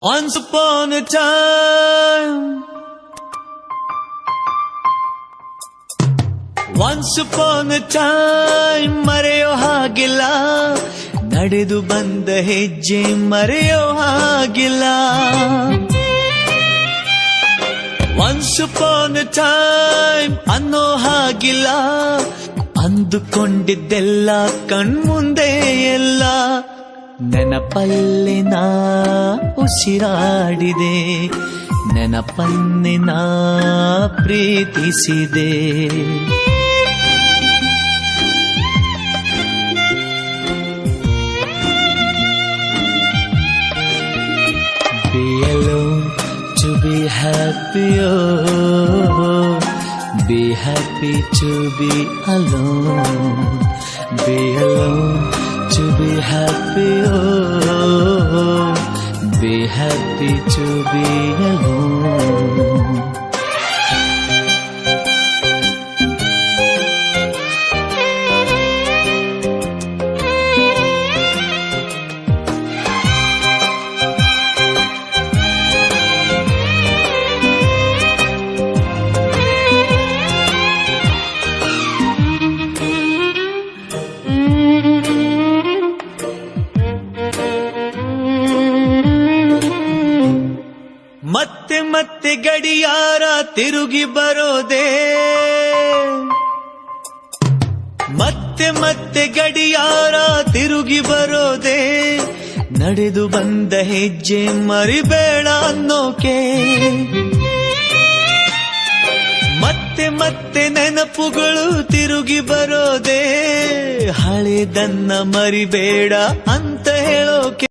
Once upon a time, once upon a time ಮರೆಯೋ ಹಾಗಿಲ್ಲ, ನಡೆದು ಬಂದ ಹೆಜ್ಜೆ ಮರೆಯೋ ಹಾಗಿಲ್ಲ. Once upon a time ಅನ್ನೋ ಹಾಗಿಲ್ಲ, ಅಂದುಕೊಂಡಿದ್ದೆಲ್ಲ ಕಣ್ಮುಂದೆ ಎಲ್ಲ ನೆನಪಲ್ಲಿ ನಾ ಉಸಿರಾಡಿದೆ, ನೆನಪನ್ನೇ ನಾ ಪ್ರೀತಿಸಿದೆ. Be alone to be happy, oh, be happy to be alone. Be alone to be happy, oh, be happy to be alone. ಮತ್ತೆ ಮತ್ತೆ ಗಡಿಯಾರ ತಿರುಗಿ ಬರೋದೇ, ಮತ್ತೆ ಮತ್ತೆ ಗಡಿಯಾರ ತಿರುಗಿ ಬರೋದೇ, ನಡೆದು ಬಂದ ಹೆಜ್ಜೆ ಮರಿಬೇಡ ಅನ್ನೋಕೆ. ಮತ್ತೆ ಮತ್ತೆ ನೆನಪುಗಳು ತಿರುಗಿ ಬರೋದೇ, ಹಳೆದನ್ನ ಮರಿಬೇಡ